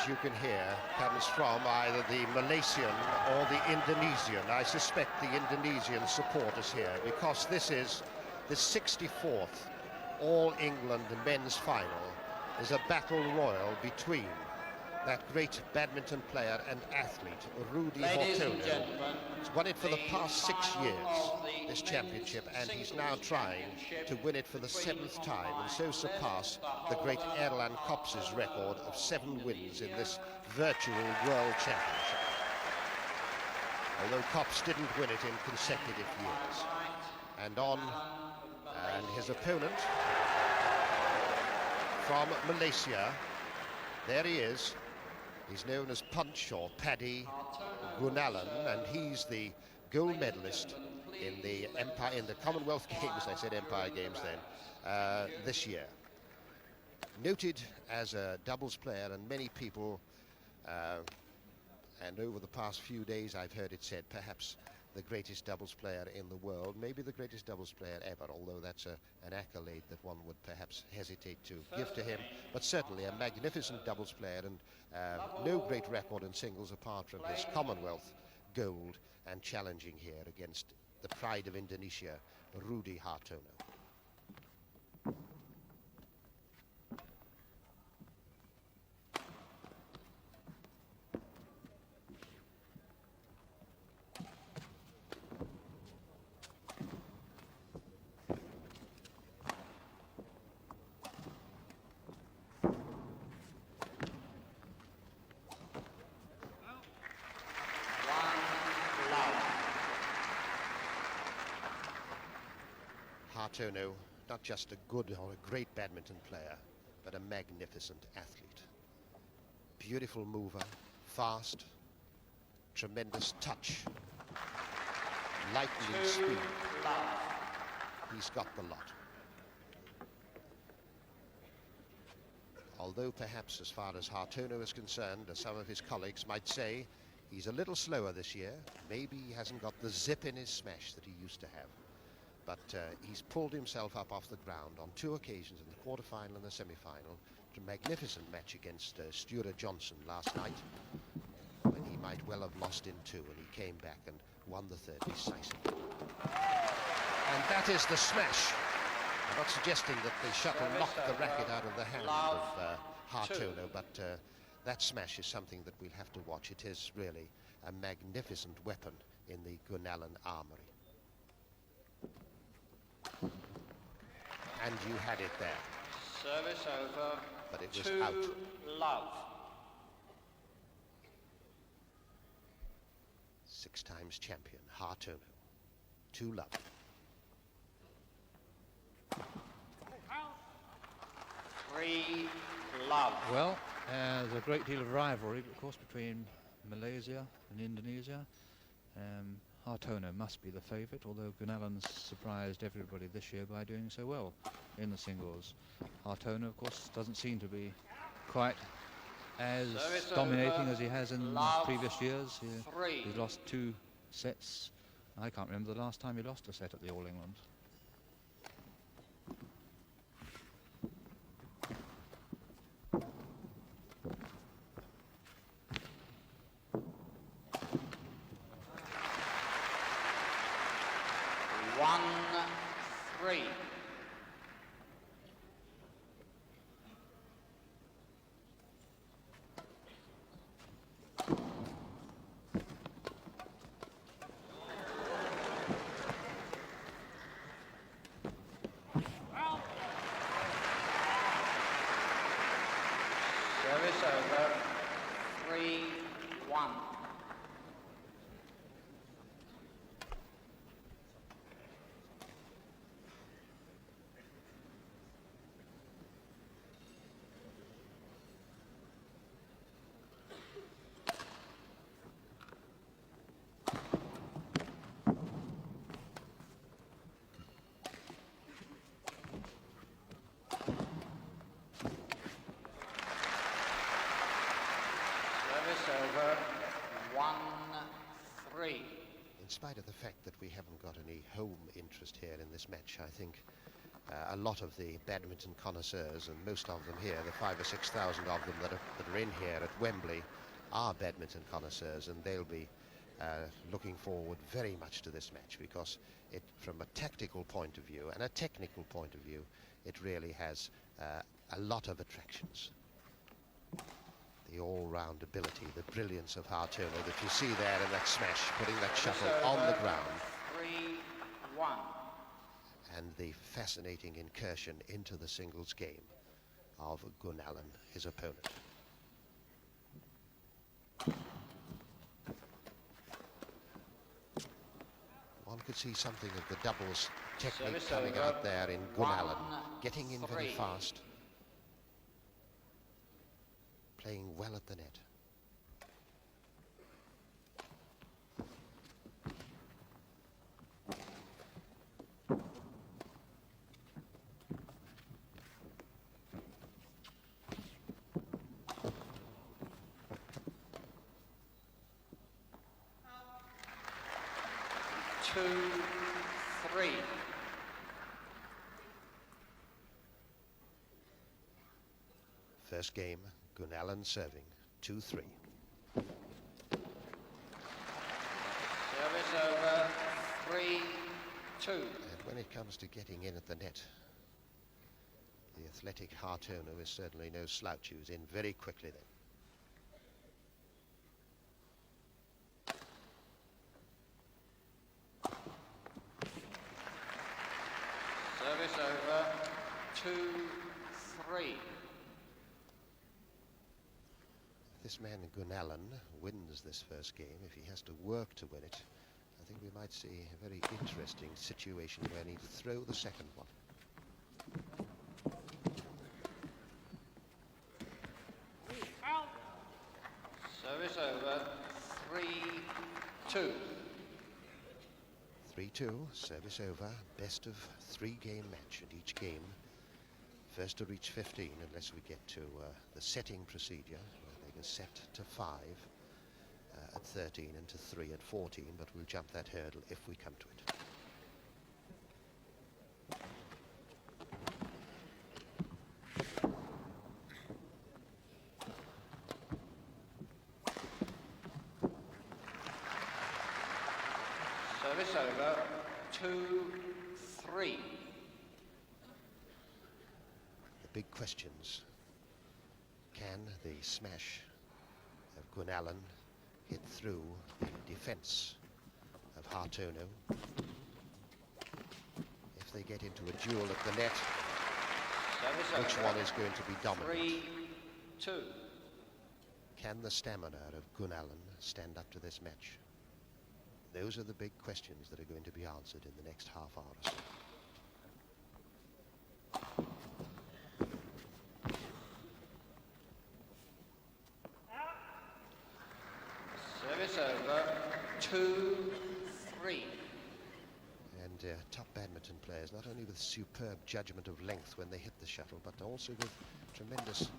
you can hear comes from either the Malaysian or the Indonesian. I suspect the Indonesian supporters here, because this is the 64th All-England men's final. Is a battle royal between that great badminton player and athlete, Rudy Hartono. He's won it for the past 6 years, this championship, and he's now trying to win it for the 7th time, and so surpass the great Erland Kopps's record of 7 wins in this virtual world championship. Although Kopps didn't win it in consecutive years. And his opponent from Malaysia, there he is. He's known as Punch or Paddy Gunalan, and he's the gold medalist in the Commonwealth Games. I said Empire Games then, this year. Noted as a doubles player, and many people, and over the past few days I've heard it said perhaps the greatest doubles player in the world, maybe the greatest doubles player ever, although that's an accolade that one would perhaps hesitate to give to him, but certainly a magnificent doubles player, and no great record in singles apart from his Commonwealth gold, and challenging here against the pride of Indonesia, Rudy Hartono. Hartono, not just a good or a great badminton player, but a magnificent athlete. Beautiful mover, fast, tremendous touch, lightning speed. He's got the lot. Although perhaps as far as Hartono is concerned, as some of his colleagues might say, he's a little slower this year. Maybe he hasn't got the zip in his smash that he used to have. But he's pulled himself up off the ground on 2 occasions, in the quarter-final and the semi-final. A magnificent match against Stuart Johnson last night, when he might well have lost in 2, and he came back and won the 3rd decisively. And that is the smash. I'm not suggesting that the shuttle knocked the racket out of the hand of Hartono, but that smash is something that we'll have to watch. It is really a magnificent weapon in the Gunalan armory. And you had it there. Service over. But it was out. Love. 6 times champion, Hartono. 2-love. Three love. Well, there's a great deal of rivalry, of course, between Malaysia and Indonesia. Hartono must be the favourite, although Gunalan's surprised everybody this year by doing so well in the singles. Hartono, of course, doesn't seem to be quite as dominating as he has in previous years. He's lost 2 sets. I can't remember the last time he lost a set at the All England. Service over. 3-1. Over 1-3. In spite of the fact that we haven't got any home interest here in this match, I think a lot of the badminton connoisseurs, and most of them here, the 5,000 or 6,000 of them that are in here at Wembley, are badminton connoisseurs, and they'll be looking forward very much to this match, because from a tactical point of view and a technical point of view, it really has a lot of attractions. The all-round ability, the brilliance of Hartono that you see there in that smash, putting that shuttle on the ground. 3-1. And the fascinating incursion into the singles game of Gunalan, his opponent. One could see something of the doubles technique Service coming over. out there in Gunalan, 1-3. getting in very fast, playing well at the net. Two, three. First game, Gunalan serving, 2-3. Service over, 3-2. And when it comes to getting in at the net, the athletic Hartono is certainly no slouch. He was in very quickly then. Service over, 2-3. This man Gunalan wins this first game. If he has to work to win it, I think we might see a very interesting situation where he needs to throw the second one. Service over, 3-2. 3-2, service over, best of 3-game match, and each game first to reach 15 unless we get to the setting procedure, where they can set to 5 at 13 and to 3 at 14, but we'll jump that hurdle if we come to it. Service over, 2-3. The big questions: can the smash of Gunalan hit through the defence of Hartono? If they get into a duel at the net, Service which over, one is going to be dominant? 3-2. Can the stamina of Gunalan stand up to this match? Those are the big questions that are going to be answered in the next half hour or so. Service over, 2-3. And top badminton players, not only with superb judgment of length when they hit the shuttle, but also with tremendous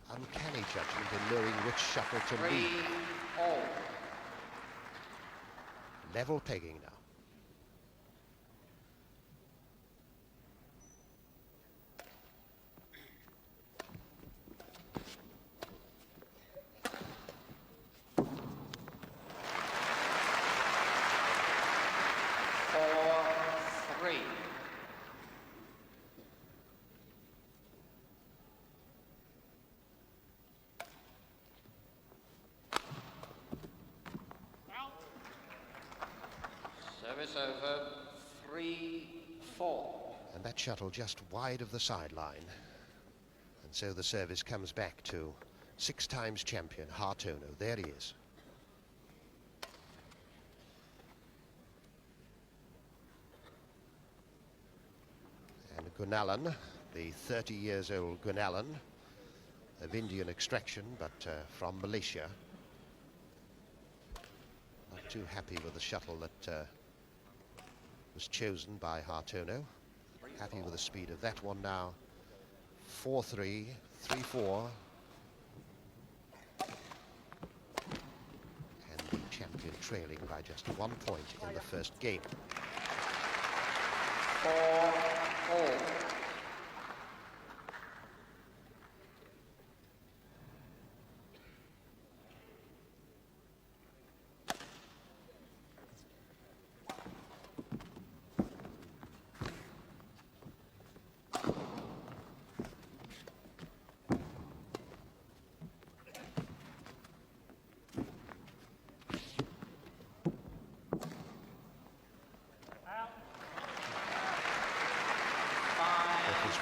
uncanny judgment in knowing which shuttle to lead. 3-all. Level pegging now. Service over, 3-4. And that shuttle just wide of the sideline. And so the service comes back to 6 times champion Hartono. There he is. And Gunalan, the 30 years old Gunalan, of Indian extraction, but from Malaysia. Not too happy with the shuttle that was chosen by Hartono. Happy with the speed of that one now. 4-3, 3-4. And the champion trailing by just 1 point in the first game. 4-all.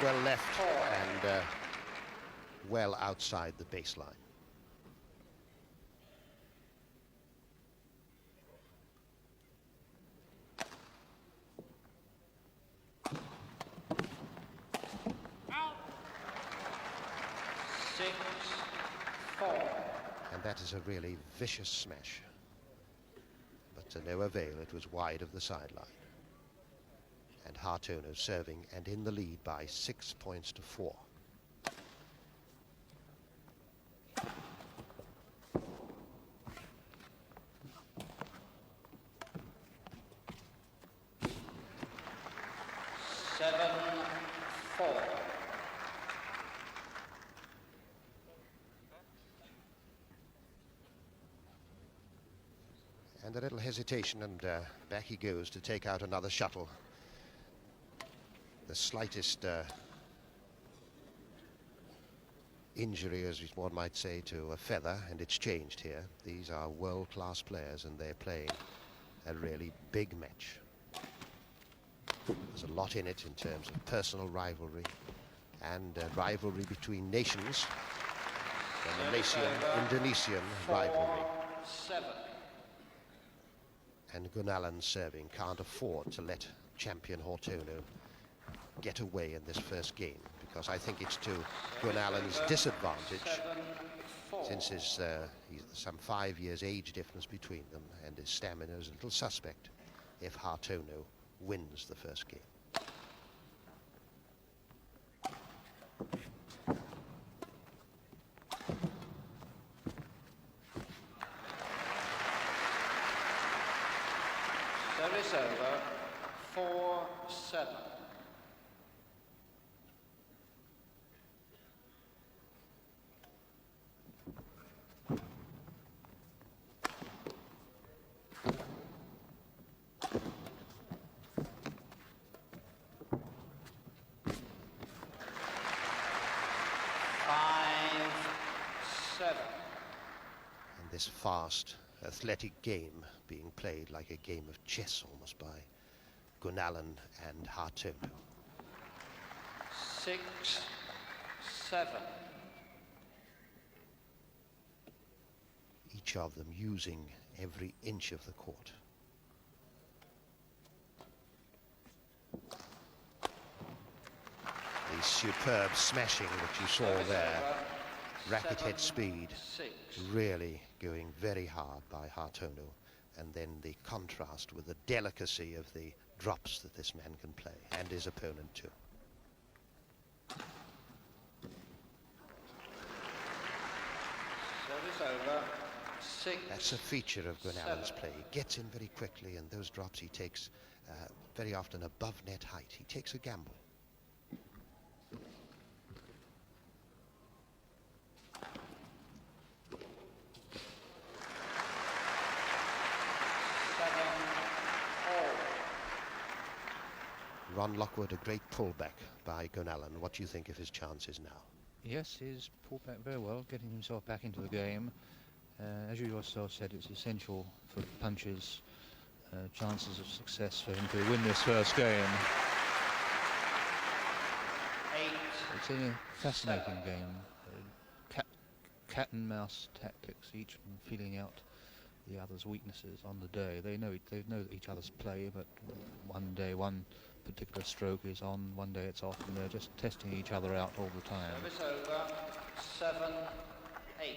well left and well outside the baseline. And that is a really vicious smash. But to no avail, it was wide of the sideline. And Hartono serving and in the lead by 6 points to 4. And a little hesitation, and back he goes to take out another shuttle. The slightest injury, as one might say, to a feather, and it's changed here. These are world-class players, and they're playing a really big match. There's a lot in it in terms of personal rivalry and rivalry between nations. The Malaysian-Indonesian rivalry. And Gunalan serving can't afford to let champion Hartono get away in this first game, because I think it's to Gunalan's disadvantage, since he's some 5 years age difference between them, and his stamina is a little suspect if Hartono wins the first game. Service over, 4-7. And this fast, athletic game being played like a game of chess almost by Gunalan and Hartono. 6-7. Each of them using every inch of the court. The superb smashing that you saw there, racket head speed, really going very hard by Hartono, and then the contrast with the delicacy of the drops that this man can play, and his opponent too. Service over, 6. That's a feature of Gunalan's play. He gets in very quickly, and those drops he takes very often above net height. He takes a gamble. Ron Lockwood, a great pullback by Gunalan. What do you think of his chances now? Yes, he's pulled back very well, getting himself back into the game. As you yourself said, it's essential for Punch's chances of success for him to win this first game. 8. It's a fascinating game. Cat and mouse tactics, each feeling out the other's weaknesses on the day. They know each other's play, but one day one particular stroke is on, one day it's off, and they're just testing each other out all the time. Service over, 7-8.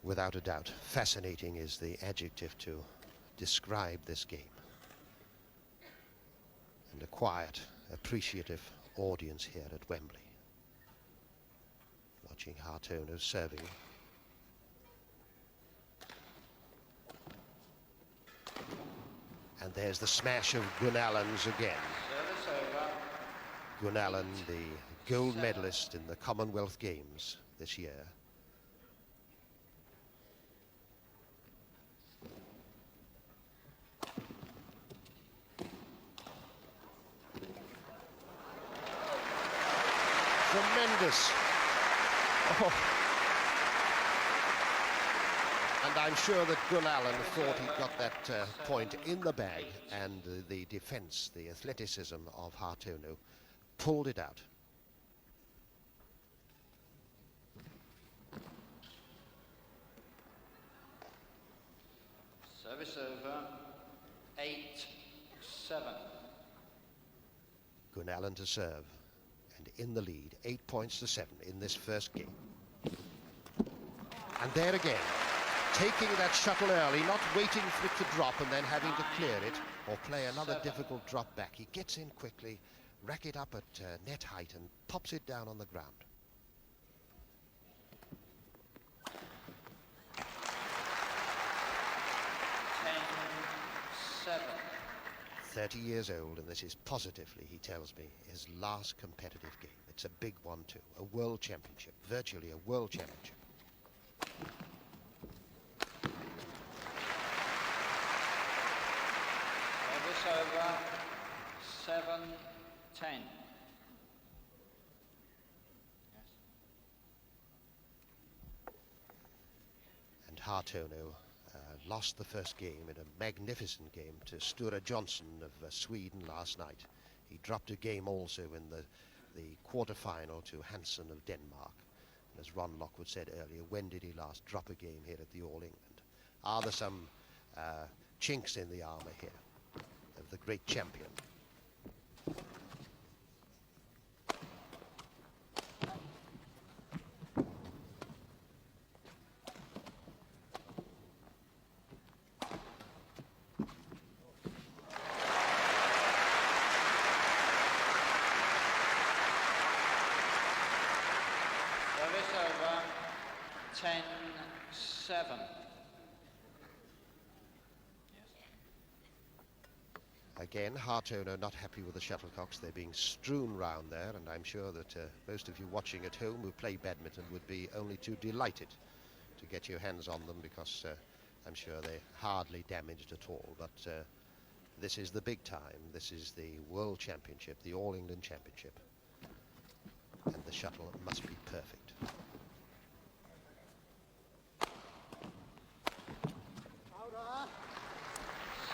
Without a doubt, fascinating is the adjective to describe this game. And a quiet, appreciative audience here at Wembley, watching Hartono serving. And there's the smash of Gunalan's again. Service over. Gunalan, the gold medalist in the Commonwealth Games this year. Tremendous. Oh. And I'm sure that Gunalan thought he got that point in the bag, and the defence, the athleticism of Hartono pulled it out. Service over, 8-7. Gunalan to serve, and in the lead, 8 points to 7 in this first game. And there again, taking that shuttle early, not waiting for it to drop and then having to clear it or play another difficult drop back. He gets in quickly, rack it up at net height and pops it down on the ground. Seven. 30 years old, and this is positively, he tells me, his last competitive game. It's a big one too, a world championship, virtually a world championship. Service over, 7-10. And Hartono lost the first game in a magnificent game to Sture Johnson of Sweden last night. He dropped a game also in the quarter-final to Hansen of Denmark. And as Ron Lockwood said earlier, when did he last drop a game here at the All England? Are there some chinks in the armour here of the great champion? Service over, 10-7. Again, Hartono not happy with the shuttlecocks. They're being strewn round there, and I'm sure that most of you watching at home who play badminton would be only too delighted to get your hands on them, because I'm sure they're hardly damaged at all. But this is the big time. This is the World Championship, the All England Championship. And the shuttle must be perfect.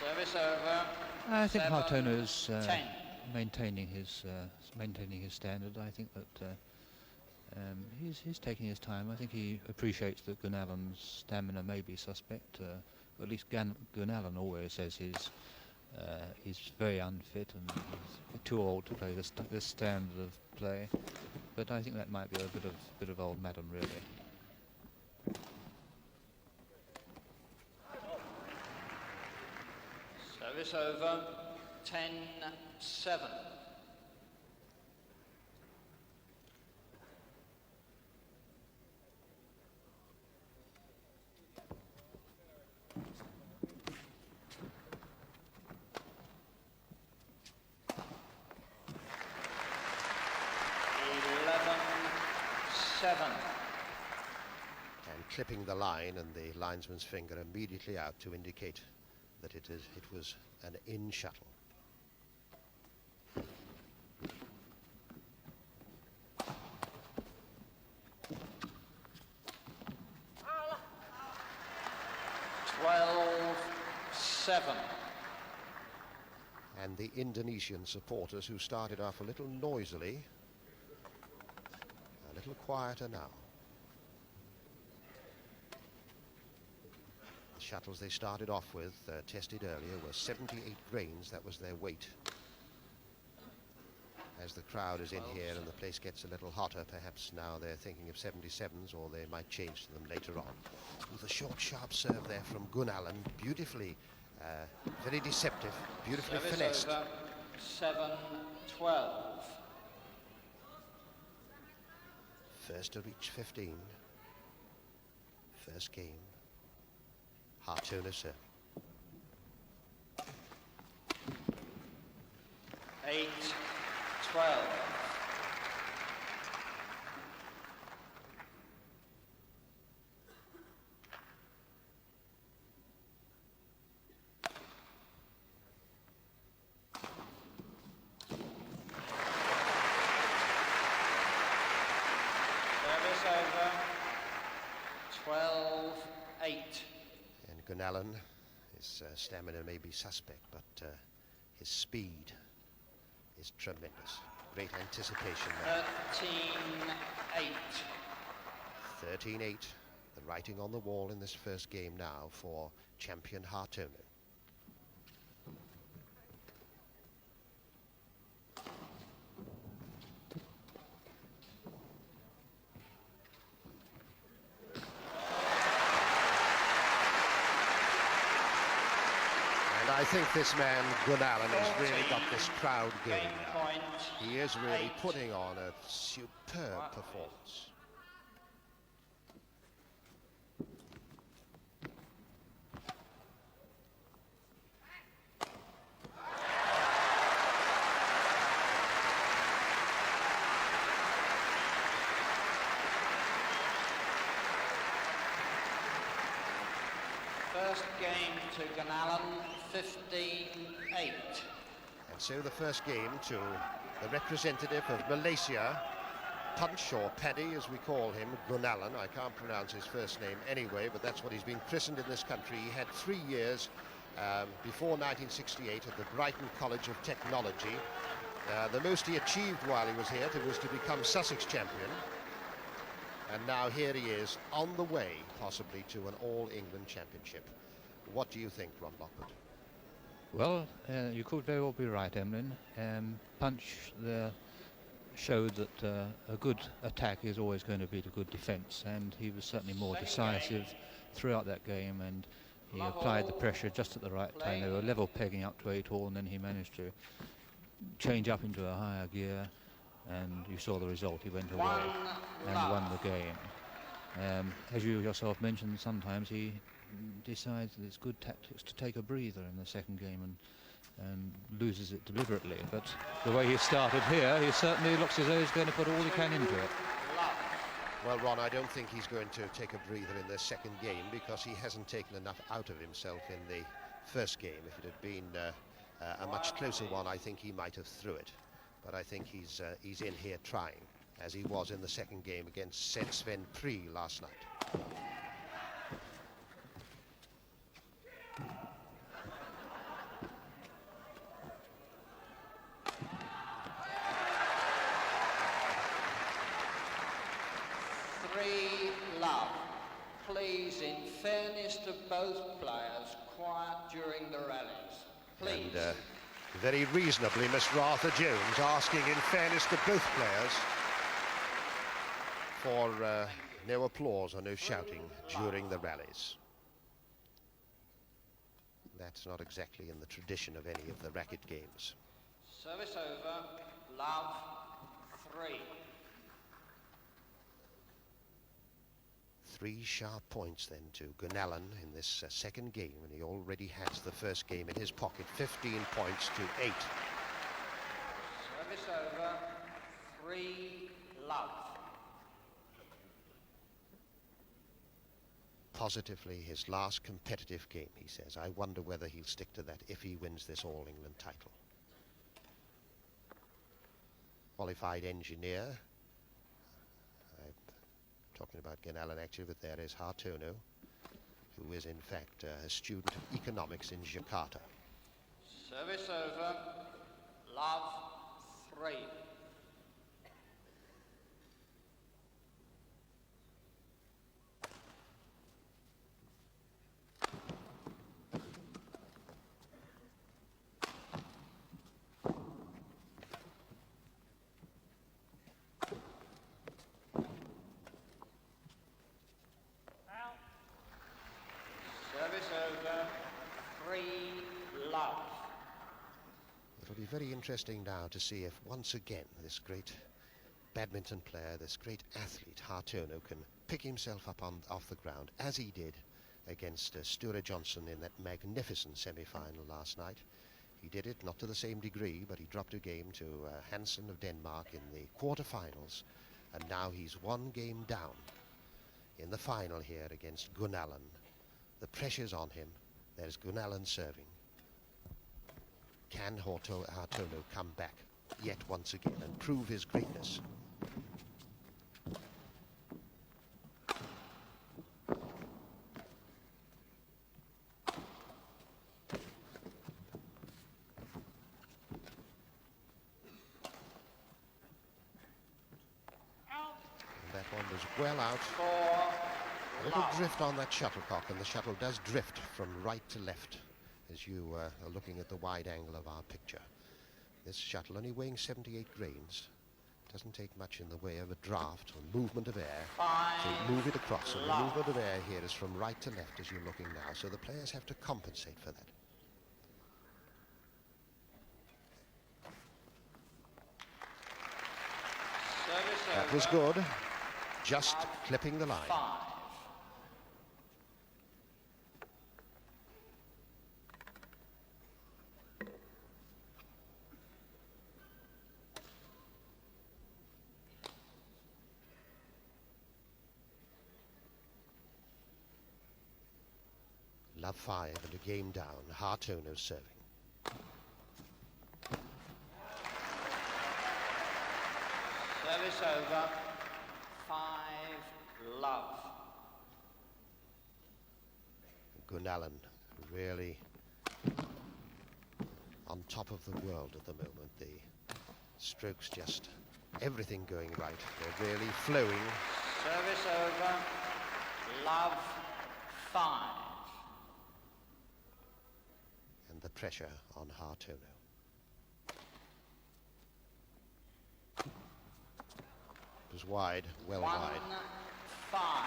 Service over. I think Hartono's 10. maintaining his standard. I think that he's taking his time. I think he appreciates that Gunalan's stamina may be suspect. At least Gunalan always says he's very unfit and he's too old to play this standard of play. But I think that might be a bit of old madam, really. Service over, 10-7. And clipping the line, and the linesman's finger immediately out to indicate that it was an in shuttle. And the Indonesian supporters, who started off a little noisily, a little quieter now. The shuttles they started off with, tested earlier, were 78 grains. That was their weight. As the crowd is in here and the place gets a little hotter, perhaps now they're thinking of 77s, or they might change to them later on. With a short, sharp serve there from Gunalan, beautifully, very deceptive, beautifully finessed. Over, 7-12. First to reach 15. First game. Hartono serve. 8-12. Service over, 12-8. Gunalan. His stamina may be suspect, but his speed is tremendous. Great anticipation there. 13-8. 13-8. The writing on the wall in this first game now for champion Hartono. I think this man, Gunalan, has really got this crowd going now. He is really putting on a superb performance. First game to Gunalan, 15-8. And so the first game to the representative of Malaysia, Punch, or Paddy as we call him, Gunalan. I can't pronounce his first name anyway, but that's what he's been christened in this country. He had 3 years before 1968 at the Brighton College of Technology. The most he achieved while he was here was to become Sussex champion. And now here he is on the way, possibly, to an All-England championship. What do you think, Ron Lockwood? Well, you could very well be right, Emlyn. Punch there showed that a good attack is always going to beat a good defence, and he was certainly more decisive throughout that game, and he applied the pressure just at the right time. They were level pegging up to 8-all, and then he managed to change up into a higher gear, and you saw the result. He went away and won the game. As you yourself mentioned, sometimes he decides that it's good tactics to take a breather in the second game and loses it deliberately. But the way he started here, he certainly looks as though he's going to put all he can into it. Well, Ron, I don't think he's going to take a breather in the second game, because he hasn't taken enough out of himself in the first game. If it had been a much closer one, I think he might have threw it. But I think he's in here trying, as he was in the second game against Sven Pri last night. Please, in fairness to both players, quiet during the rallies. Please. And very reasonably, Miss Arthur Jones asking, in fairness to both players, for no applause or no shouting during the rallies. That's not exactly in the tradition of any of the racket games. Service over, love, 3. 3 sharp points then to Gunalan in this second game, and he already has the first game in his pocket. 15 points to 8. Service over, 3, love. Positively his last competitive game, he says. I wonder whether he'll stick to that if he wins this All-England title. Qualified engineer. Talking about Gunalan actually, but there is Hartono, who is in fact a student of economics in Jakarta. Service over, love, 3. It'll be very interesting now to see if once again this great badminton player, this great athlete Hartono, can pick himself up off the ground, as he did against Sture Johnson in that magnificent semi-final last night. He did it not to the same degree, but he dropped a game to Hansen of Denmark in the quarterfinals, and now he's 1 game down in the final here against Gunalan. The pressure's on him. There's Gunalan serving. Can Hartono come back yet once again and prove his greatness? well out. For A little love. drift on that shuttlecock, and the shuttle does drift from right to left as you are looking at the wide angle of our picture. This shuttle, only weighing 78 grains, doesn't take much in the way of a draft or movement of air to move it across. And the movement of air here is from right to left as you're looking now, so the players have to compensate for that. That was good, just clipping the line. 5. Love 5 and a game down. Hartono serving. Service over. 5 love. Gunalan really on top of the world at the moment. The strokes, just everything going right. They're really flowing. Service over. Love 5. And the pressure on Hartono. It was wide, well 1 wide. 5.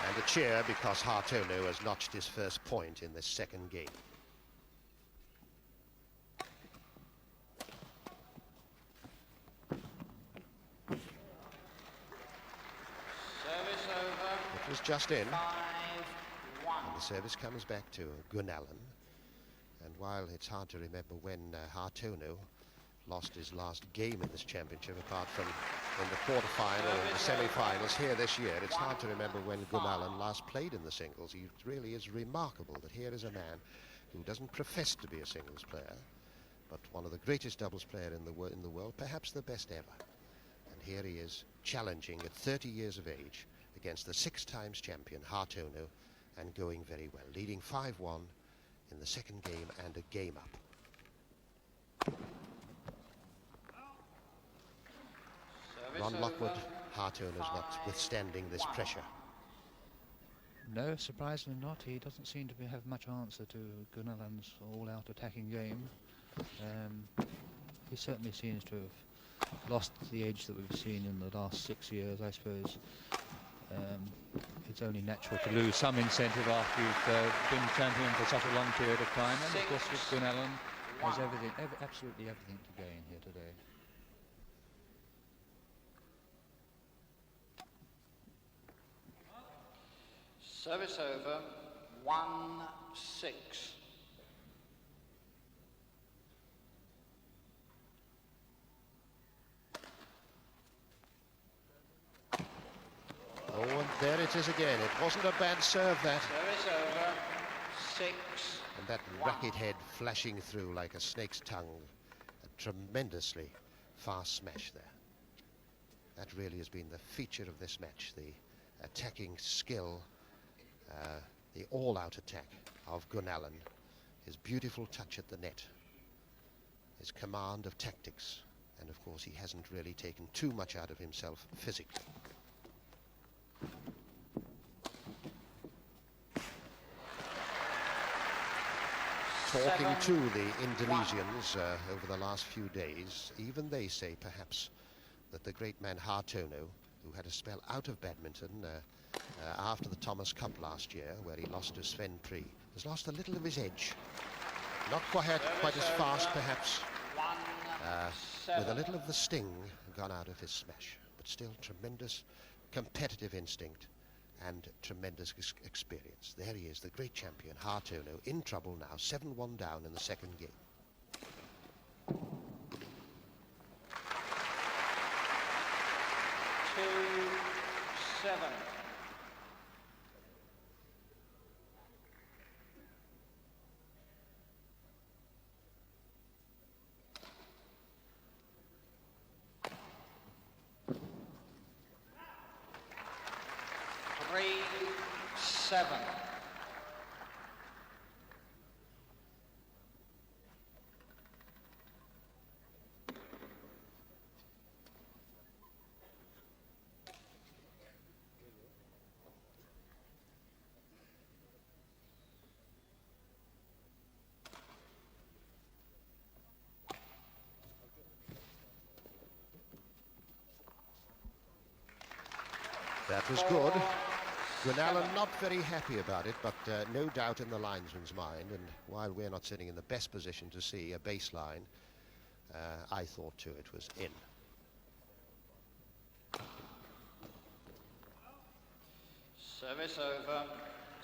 And a cheer because Hartono has notched his first point in this second game. Service over. It was just in. 5 1. And the service comes back to Gunalan. And while it's hard to remember when Hartono lost his last game in this championship, apart from in the quarter-final and the semi-finals here this year, it's hard to remember when Gunalan last played in the singles. He really is remarkable that here is a man who doesn't profess to be a singles player, but one of the greatest doubles player in the world, perhaps the best ever. And here he is challenging at 30 years of age against the 6 times champion Hartono, and going very well, leading 5-1 in the second game and a game up. Ron Lockwood, Hartono's not withstanding this pressure. No, surprisingly not. He doesn't seem to have much answer to Gunalan's all-out attacking game. He certainly seems to have lost the edge that we've seen in the last 6 years, I suppose. It's only natural to lose some incentive after you've been champion for such a long period of time. And of course, with Gunalan, there's absolutely everything to gain here today. Service over. 1-6. Oh, and there it is again. It wasn't a bad serve, that. Service over. 6. And that racket head flashing through like a snake's tongue. A tremendously fast smash there. That really has been the feature of this match. The attacking skill, the all-out attack of Gunalan. His beautiful touch at the net. His command of tactics. And of course he hasn't really taken too much out of himself physically. Talking to the Indonesians over the last few days, even they say perhaps that the great man Hartono, who had a spell out of badminton after the Thomas Cup last year, where he lost to Sven Pri, has lost a little of his edge. Not quite as fast, perhaps, with a little of the sting gone out of his smash, but still tremendous competitive instinct and tremendous experience. There he is, the great champion Hartono, in trouble now, 7-1 down in the second game. Two, 7. Three, 7. That was good. Gunalan not very happy about it, but no doubt in the linesman's mind. And while we're not sitting in the best position to see a baseline, I thought too it was in. Service over,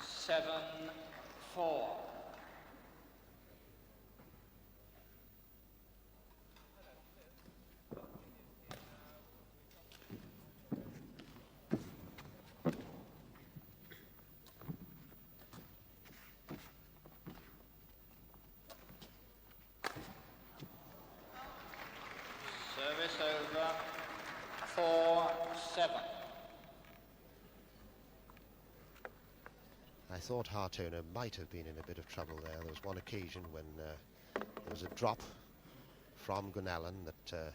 7-4. Service over, 4-7. I thought Hartono might have been in a bit of trouble there. There was one occasion when there was a drop from Gunalan that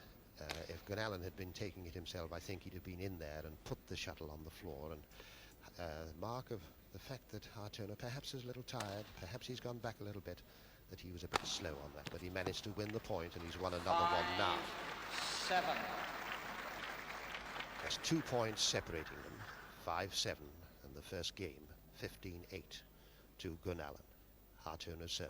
if Gunalan had been taking it himself, I think he'd have been in there and put the shuttle on the floor. And mark of the fact that Hartono perhaps is a little tired, perhaps he's gone back a little bit, that he was a bit slow on that. But he managed to win the point, and he's won another one now. 7. Just 2 points separating them. 5-7 in the first game. 15-8 to Gunalan. Hartono serve.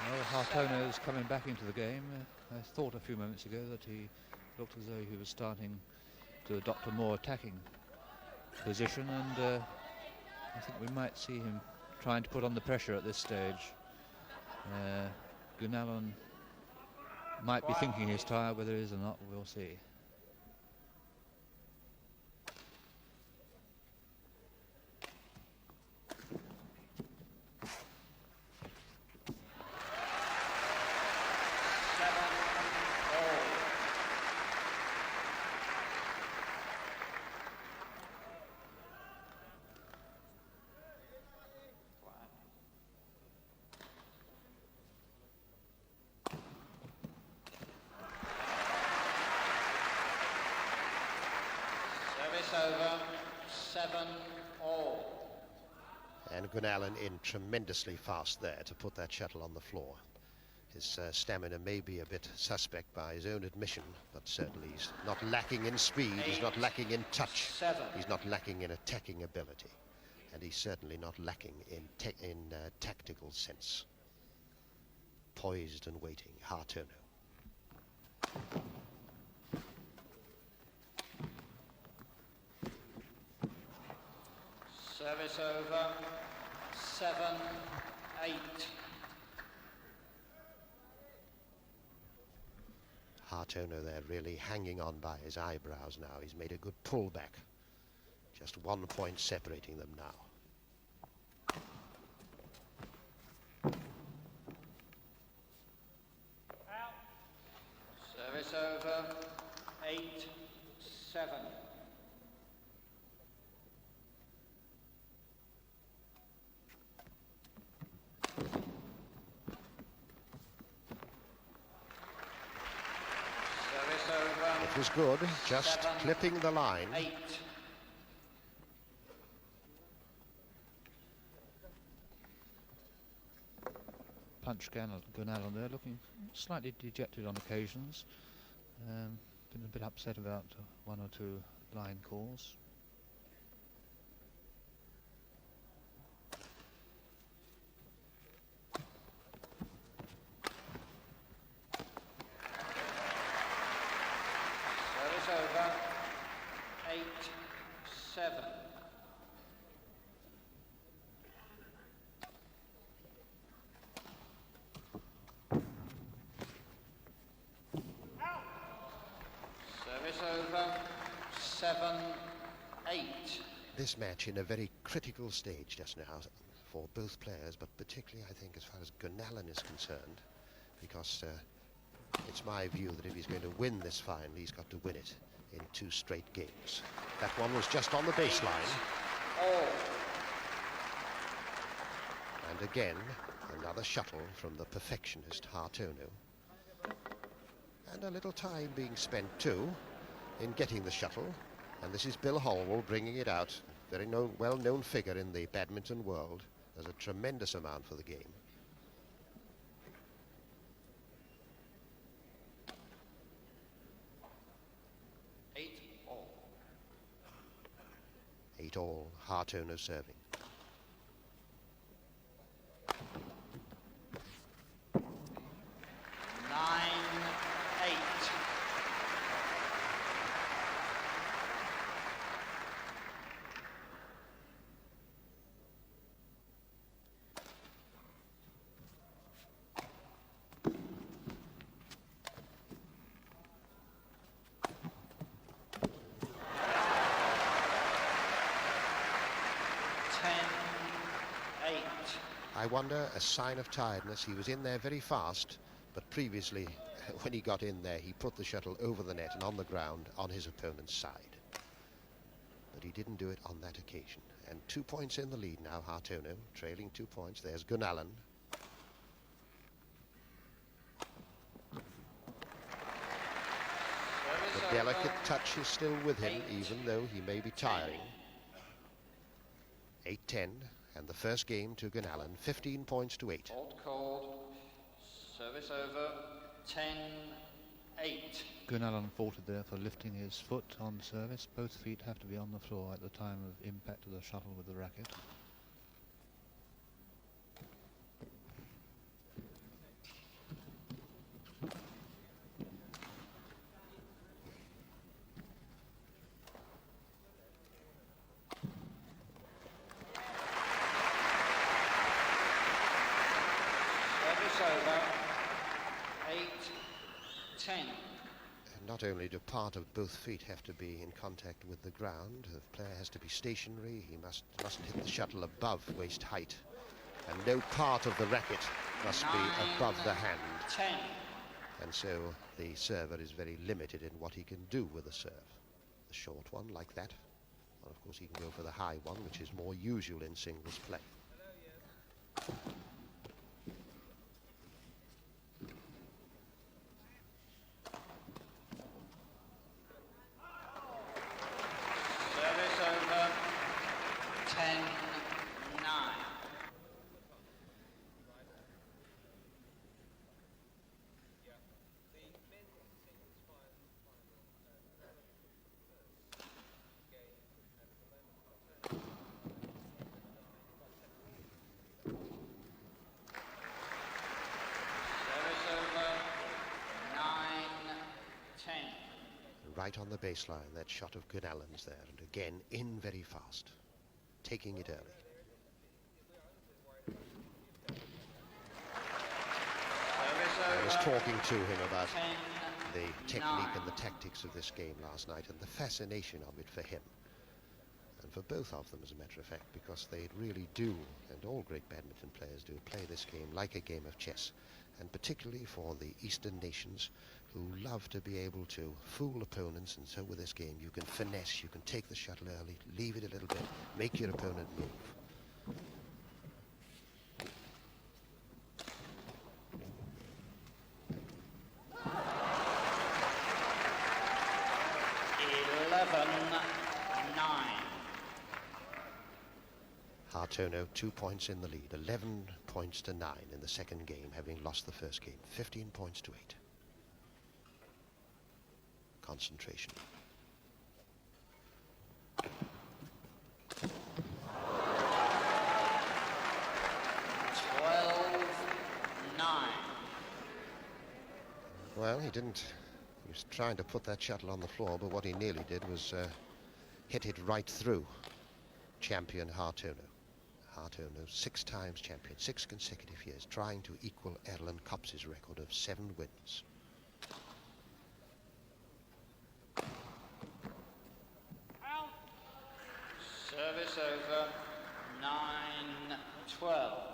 Well, Hartono's coming back into the game. I thought a few moments ago that he looked as though he was starting to adopt a more attacking position, and I think we might see him trying to put on the pressure at this stage. Gunalan might be thinking he's tired, whether he is or not, we'll see. Over, 7-all. And Gunalan in tremendously fast there to put that shuttle on the floor. His stamina may be a bit suspect by his own admission, but certainly he's not lacking in speed, he's not lacking in touch, he's not lacking in attacking ability, and he's certainly not lacking in tactical sense. Poised and waiting, Hartono. Service over, 7-8. Hartono there really hanging on by his eyebrows now. He's made a good pullback. Just 1 point separating them now. Service over, 8-7. It was good, just clipping the line. 8. Punch Gunalan there, looking slightly dejected on occasions. Been a bit upset about 1 or 2 line calls. Over, 8-7. Service over, 7-8. This match in a very critical stage just now for both players, but particularly I think as far as Gunalan is concerned, because it's my view that if he's going to win this final, he's got to win it in 2 straight games. That one was just on the baseline. And again, another shuttle from the perfectionist Hartono. And a little time being spent too in getting the shuttle. And this is Bill Holwell bringing it out. Very well-known figure in the badminton world does a tremendous amount for the game. Eight all, Hartono serving. I wonder, a sign of tiredness. He was in there very fast, but previously, when he got in there, he put the shuttle over the net and on the ground on his opponent's side. But he didn't do it on that occasion. And 2 points in the lead now, Hartono, trailing 2 points. There's Gunalan. The delicate touch is still with him, even though he may be tiring. 8-10. And the first game to Gunalan, 15 points to 8. Cold. Service over. 10-8. Gunalan faulted there for lifting his foot on service. Both feet have to be on the floor at the time of impact of the shuttle with the racket. Over. 8-10. Not only do part of both feet have to be in contact with the ground, the player has to be stationary. He mustn't hit the shuttle above waist height, and no part of the racket must be above the hand. 10. And so the server is very limited in what he can do with the serve. The short one, like that. And of course he can go for the high one, which is more usual in singles play. Right on the baseline, that shot of Gunalan's there, and again in very fast, taking it early. I was talking to him about the technique and the tactics of this game last night, and the fascination of it for him, and for both of them, as a matter of fact, because they really do, and all great badminton players do, play this game like a game of chess, and particularly for the Eastern nations, who love to be able to fool opponents. And so with this game you can finesse, you can take the shuttle early, leave it a little bit, make your opponent move. Hartono 2 points in the lead, 11 points to 9 in the second game, having lost the first game, 15 points to 8. Concentration. Well, he didn't. He was trying to put that shuttle on the floor, but what he nearly did was hit it right through champion Hartono. Hartono, 6 times champion, 6 consecutive years, trying to equal Erlen Kopp's record of 7 wins. Service over. 9-12.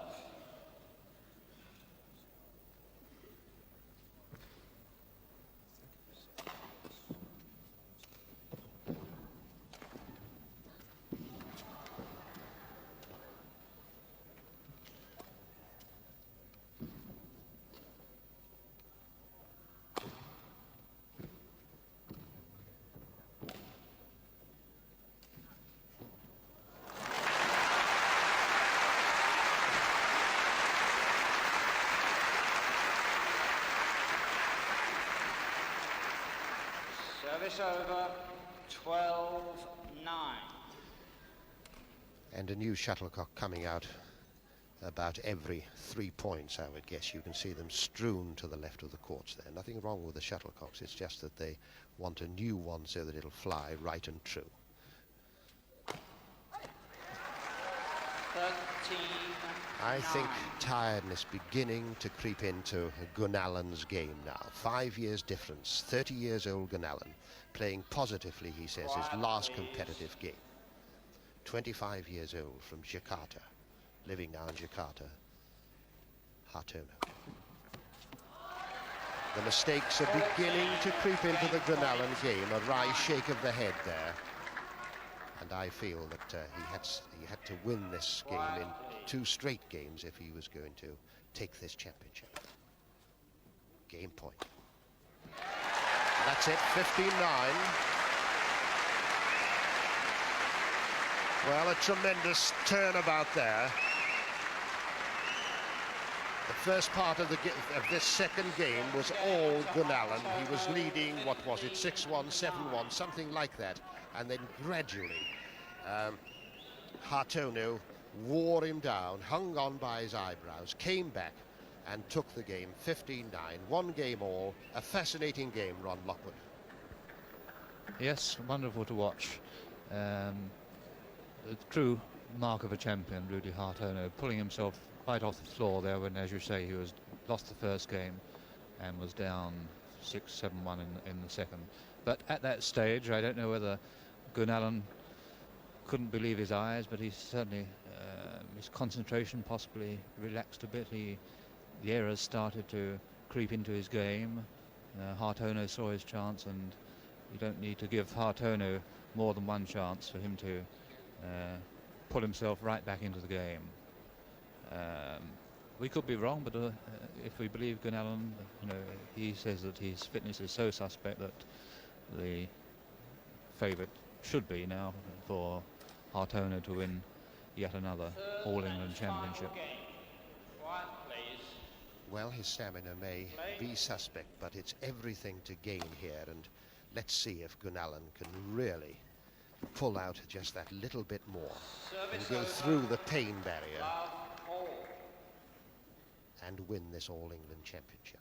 Service over, 12-9. And a new shuttlecock coming out about every 3 points, I would guess. You can see them strewn to the left of the courts there. Nothing wrong with the shuttlecocks, it's just that they want a new one so that it'll fly right and true. 13-9. I think tiredness beginning to creep into Gunalan's game now. 5 years difference, 30 years old Gunalan, playing positively, he says, his last competitive game. 25 years old from Jakarta, living now in Jakarta, Hartono. The mistakes are beginning to creep into the Gunalan game, a wry shake of the head there. And I feel that he had to win this game in 2 straight games if he was going to take this championship. Game point. That's it, 15-9. Well, a tremendous turnabout there. The first part of this second game was all Gunalan. He was leading, what was it, 6-1, 7-1, something like that. And then gradually, Hartono wore him down, hung on by his eyebrows, came back and took the game 15-9. 1 game all. A fascinating game, Ron Lockwood. Yes, wonderful to watch. The true mark of a champion, Rudy Hartono, pulling himself quite off the floor there when, as you say, he was lost the first game and was down 6-7-1 in the second. But at that stage, I don't know whether Gunalan couldn't believe his eyes, but he certainly, his concentration possibly relaxed a bit. The errors started to creep into his game. Hartono saw his chance, and you don't need to give Hartono more than one chance for him to pull himself right back into the game. We could be wrong, but if we believe Gunalan, he says that his fitness is so suspect that the favourite should be now for Hartono to win yet another All-England Championship. Well, his stamina may be suspect, but it's everything to gain here, and let's see if Gunalan can really pull out just that little bit more and go through the pain barrier and win this All-England Championship.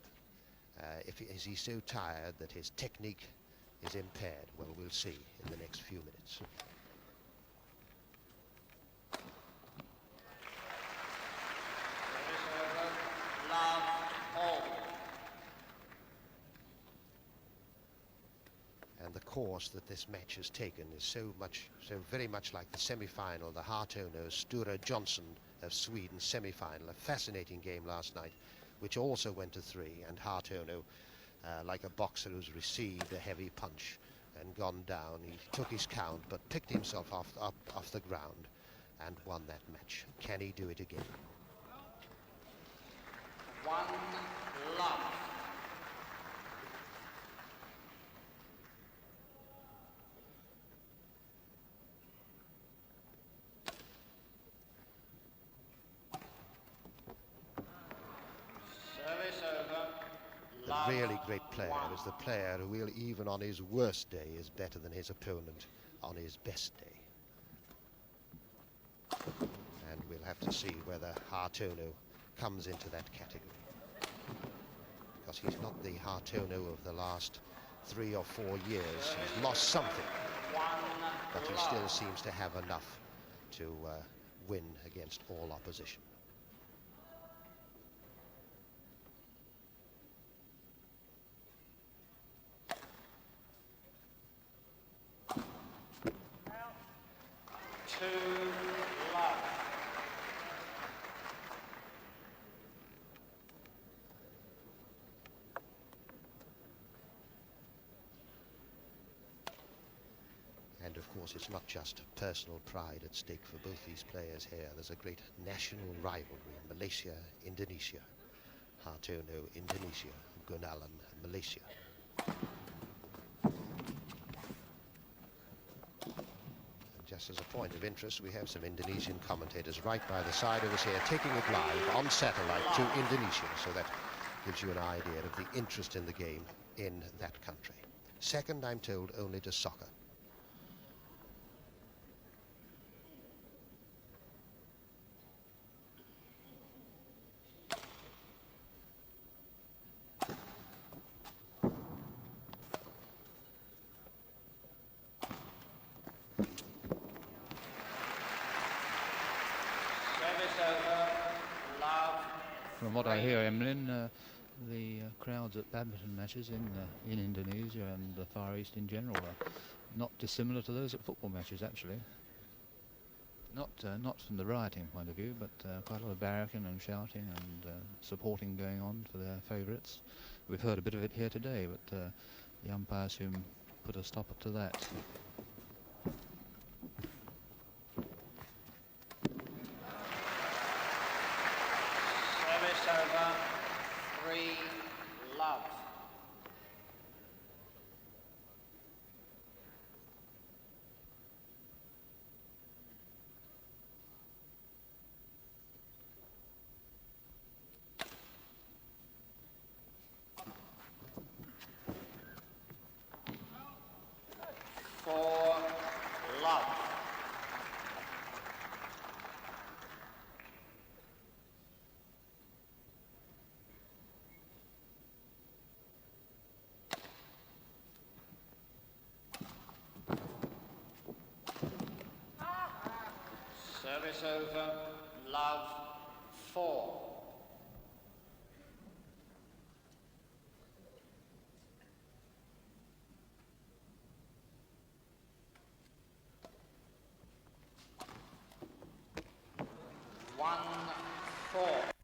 Is he so tired that his technique is impaired? Well, we'll see in the next few minutes. And the course that this match has taken is so very much like the semi-final, the Hartono-Sture Johnson of Sweden semi-final. A fascinating game last night, which also went to 3, and Hartono, like a boxer who's received a heavy punch and gone down, he took his count but picked himself off the ground and won that match. Can he do it again? 1 love. The really great player is the player who will, even on his worst day, is better than his opponent on his best day. And we'll have to see whether Hartono comes into that category, because he's not the Hartono of the last 3 or 4 years. He's lost something, but he still seems to have enough to win against all opposition. And of course, it's not just personal pride at stake for both these players here. There's a great national rivalry. Malaysia, Indonesia. Hartono, Indonesia. Gunalan, Malaysia. And just as a point of interest, we have some Indonesian commentators right by the side of us here, taking it live on satellite to Indonesia. So that gives you an idea of the interest in the game in that country. Second, I'm told, only to soccer. Service over, love. From what I hear, Emlyn, the crowds at badminton matches in Indonesia and the Far East in general are not dissimilar to those at football matches, actually. Not from the rioting point of view, but quite a lot of barracking and shouting and supporting going on for their favourites. We've heard a bit of it here today, but the umpires soon put a stop to that. Service over, 3 love. For love. Service over, love, 4. One, 4.